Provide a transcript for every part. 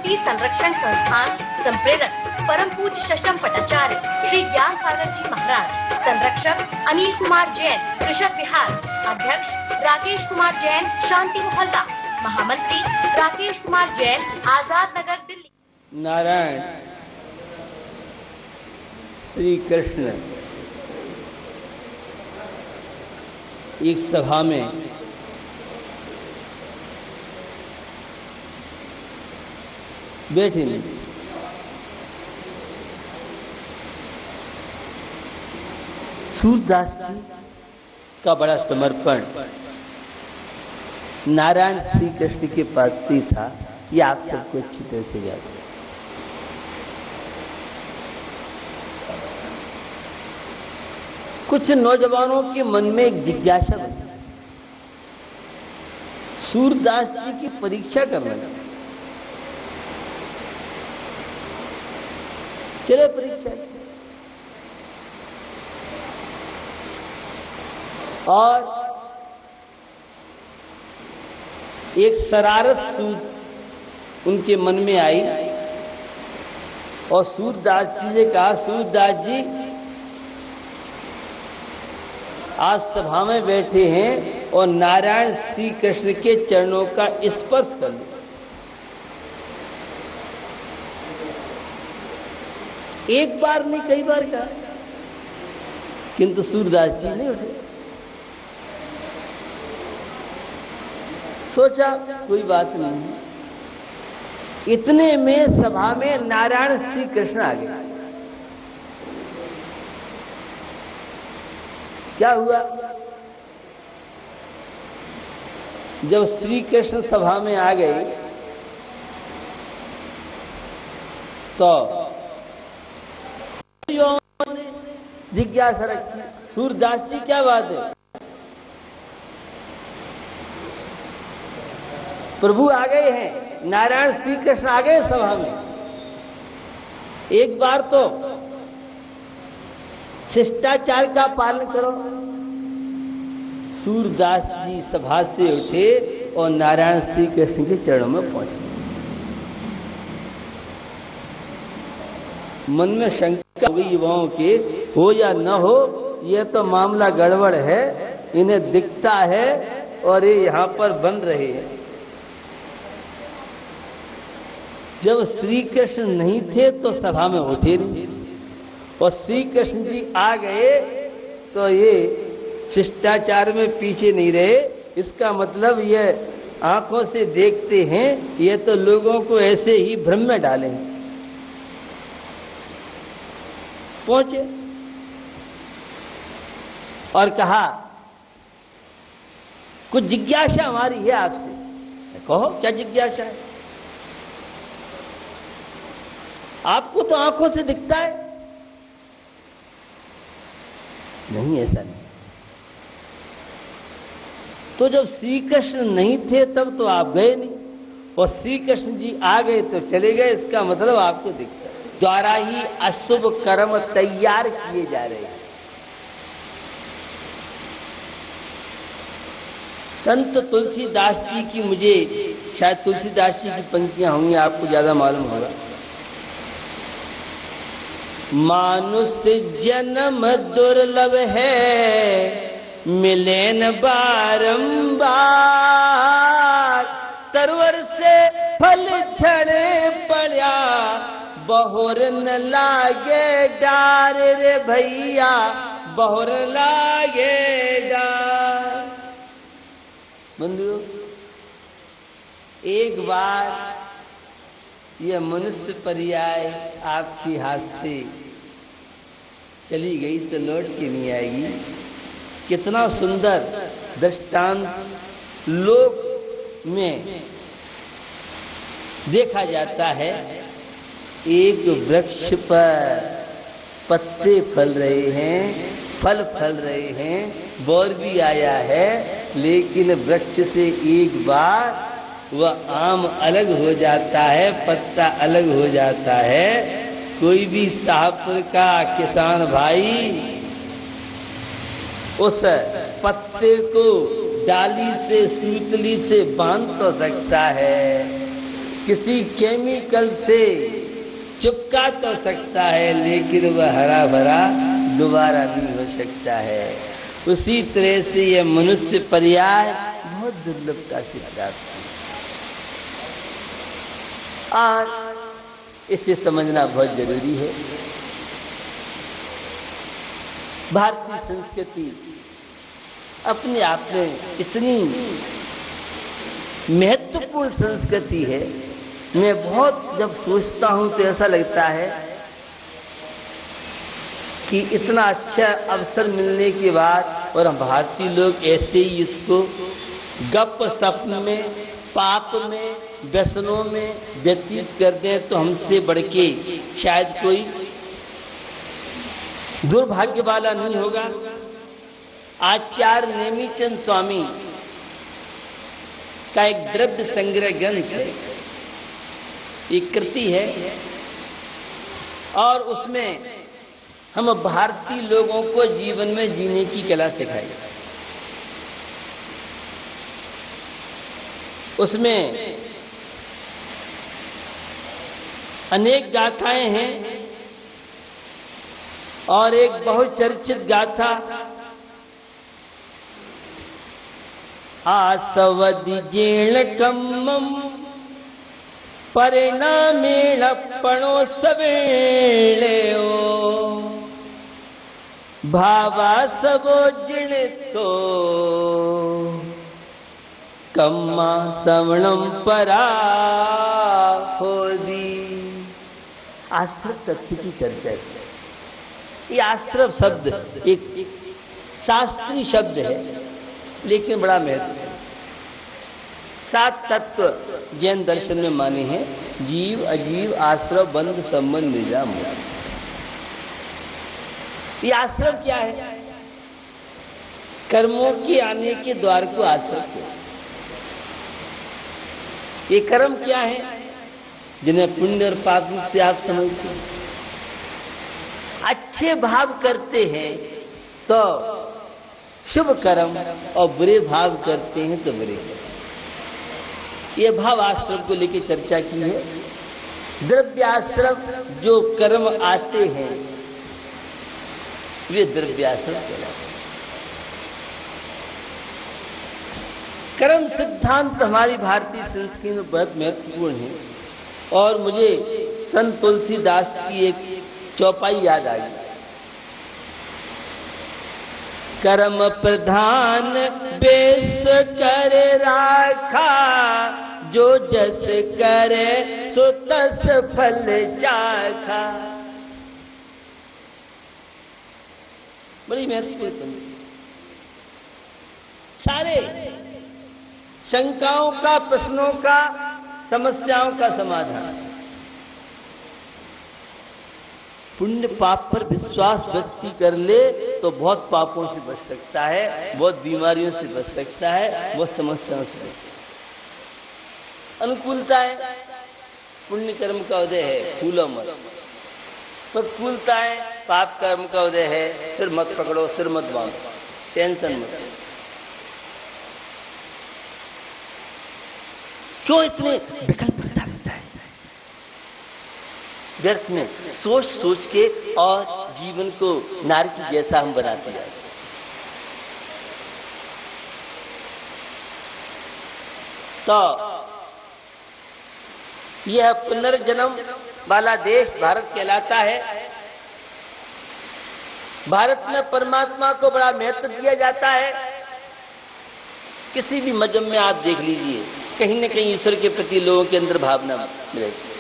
संस्कृति संरक्षण संस्थान संप्रेरक परम पूज्य षष्ठम पटाचार्य श्री ज्ञान सागर जी महाराज, संरक्षक अनिल कुमार जैन, कृषक विहार, अध्यक्ष राकेश कुमार जैन, शांति मोहल्ला, महामंत्री राकेश कुमार जैन, आजाद नगर, दिल्ली। नारायण श्री कृष्ण एक सभा में बैठे नहीं। सूरदास जी का बड़ा समर्पण नारायण श्री कृष्ण के प्रति था, ये आप सबको अच्छी तरह से याद है। कुछ नौजवानों के मन में एक जिज्ञासा बनी, सूरदास जी की परीक्षा करना। चले परीक्षा, और एक शरारत सूद उनके मन में आई और सूरदास जी ने कहा, सूरदास जी आज सभा में बैठे हैं और नारायण श्री कृष्ण के चरणों का स्पर्श कर लो। एक बार नहीं कई बार कहा, किंतु सूरदास जी नहीं उठे। सोचा कोई बात नहीं। इतने में सभा में नारायण श्री कृष्ण आ गए। क्या हुआ? जब श्री कृष्ण सभा में आ गए तो जिज्ञासा रखी, सूरदास जी क्या बात है? प्रभु आ गए हैं, नारायण श्री कृष्ण आ गए सभा में, एक बार तो शिष्टाचार का पालन करो। सूरदास जी सभा से उठे और नारायण श्री कृष्ण के चरणों में पहुंचे। मन में शंका हुई युवाओं के, हो या न हो, यह तो मामला गड़बड़ है, इन्हें दिखता है और ये यहां पर बन रहे हैं। जब श्री कृष्ण नहीं थे तो सभा में उठे नहीं, और श्री कृष्ण जी आ गए तो ये शिष्टाचार में पीछे नहीं रहे। इसका मतलब ये आंखों से देखते हैं, ये तो लोगों को ऐसे ही भ्रम में डालें। पहुंचे और कहा, कुछ जिज्ञासा हमारी है आपसे। कहो क्या जिज्ञासा है? आपको तो आंखों से दिखता है। नहीं, ऐसा नहीं। तो जब श्री कृष्ण नहीं थे तब तो आप गए नहीं, और श्री कृष्ण जी आ गए तो चले गए। इसका मतलब आपको दिखता है। द्वारा ही अशुभ कर्म तैयार किए जा रहे हैं। संत तुलसीदास जी की, मुझे शायद तुलसीदास जी की पंक्तियां होंगी, आपको ज्यादा मालूम होगा। मानुष जन्म दुर्लभ है, मिले न बारंबार, तरवर से फल झड़े पड़ा, बहुर न लागे डार रे भैया, बहुर लागे डार। बंधुओं, एक बार यह मनुष्य पर्याय आपके हाथ से चली गई तो लौट के नहीं आएगी। कितना सुंदर दृष्टांत लोक में देखा जाता है। एक वृक्ष पर पत्ते फल रहे हैं, फल फल रहे हैं, बोर भी आया है, लेकिन वृक्ष से एक बार वह आम अलग हो जाता है, पत्ता अलग हो जाता है। कोई भी शाहपुर का किसान भाई उस पत्ते को डाली से, सूतली से बांध तो सकता है, किसी केमिकल से चिपका तो सकता है, लेकिन वह हरा भरा दोबारा नहीं हो सकता है। उसी तरह से यह मनुष्य पर्याय बहुत दुर्लभता से प्राप्त है और इसे समझना बहुत जरूरी है। भारतीय संस्कृति अपने आप में इतनी महत्वपूर्ण संस्कृति है। मैं बहुत जब सोचता हूं तो ऐसा लगता है कि इतना अच्छा अवसर मिलने के बाद और हम भारतीय लोग ऐसे ही इसको गप सप में, पाप में, व्यसनों में व्यतीत कर दें तो हमसे बढ़ के शायद कोई दुर्भाग्य वाला नहीं होगा। आचार्य नेमिचंद स्वामी का एक द्रव्य संग्रह ग्रंथ है, एक कृति है और उसमें हम भारतीय लोगों को जीवन में जीने की कला सिखाई। उसमें अनेक गाथाएं हैं और एक बहुचर्चित गाथा आसवदि जीर्ण कम्मम परिणामेण पणो सवेळेओ भावा सबो जिणतो कम्मा सवणम परा होदी। आश्रव तत्व की चर्चा है। ये आश्रव शब्द एक शास्त्रीय शब्द है, लेकिन बड़ा महत्व है। 7 तत्व जैन दर्शन में माने हैं: जीव, अजीव, आश्रव, बंध, संबंध, निजाम। ये आश्रव क्या है? कर्मों के आने के द्वार को आश्रव है। ये कर्म क्या है? जिन्हें पुण्य और पाप रूप से आप समझते हैं। अच्छे भाव करते हैं तो शुभ कर्म और बुरे भाव करते हैं तो बुरे कर्म। ये भाव आश्रम को लेकर चर्चा की है। द्रव्याश्रम जो कर्म आते हैं वे द्रव्याश्रम कहलाते हैं। कर्म सिद्धांत हमारी भारतीय संस्कृति में बहुत महत्वपूर्ण है और मुझे संत तुलसीदास की एक चौपाई याद आई। कर्म प्रधान बेस कर राखा, जो जस करे सो तस फल चाखा। बड़ी महत्वपूर्ण। सारे शंकाओं का, प्रश्नों का, समस्याओं का समाधान। पुण्य पाप पर विश्वास व्यक्ति कर ले तो बहुत पापों से बच सकता है, बहुत बीमारियों से बच सकता है, बहुत समस्याओं से बच सकता है। अनुकूलता है, पुण्य कर्म का उदय है, फूलो मत। प्रतिकूलता है, पाप कर्म का उदय है, सिर मत पकड़ो, सिर मत बांधो, टेंशन मत। क्यों इतने विकल्प रहता है? व्यर्थ में सोच सोच के और जीवन को नारकी जैसा हम बनाते हैं। तो यह पुनर्जन्म वाला देश भारत कहलाता है। भारत में परमात्मा को बड़ा महत्व दिया जाता है। किसी भी मजहब में आप देख लीजिए, कहीं न कहीं ईश्वर के प्रति लोगों के अंदर भावना मिलेगी।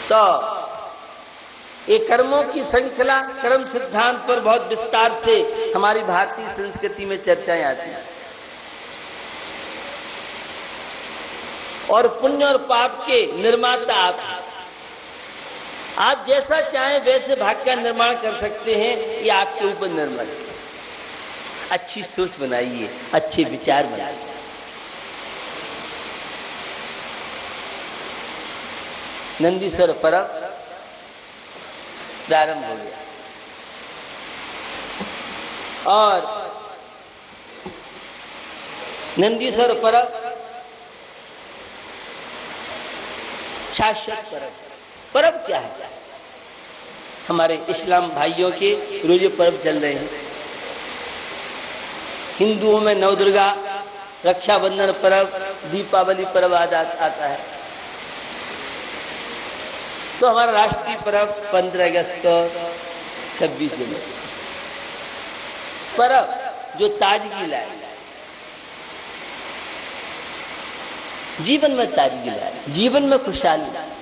तो एक कर्मों की श्रृंखला, कर्म सिद्धांत पर बहुत विस्तार से हमारी भारतीय संस्कृति में चर्चाएं आती हैं और पुण्य और पाप के निर्माता आप जैसा चाहें वैसे भाग्य का निर्माण कर सकते हैं। ये आपके ऊपर निर्भर है। अच्छी सोच बनाइए, अच्छे विचार बनाइए। नंदीश्वर पर्व प्रारंभ हो गया और नंदीश्वर पर्व शाश्वत पर्व। पर्व क्या है? हमारे इस्लाम भाइयों के रोजे पर्व चल रहे हैं। हिंदुओं में नवदुर्गा, रक्षाबंधन पर्व, दीपावली पर्व आता है। तो हमारा राष्ट्रीय पर्व 15 अगस्त, 26 जनवरी, पर्व जो ताजगी लाए, जीवन में ताजगी लाए, जीवन में खुशहाली लाए।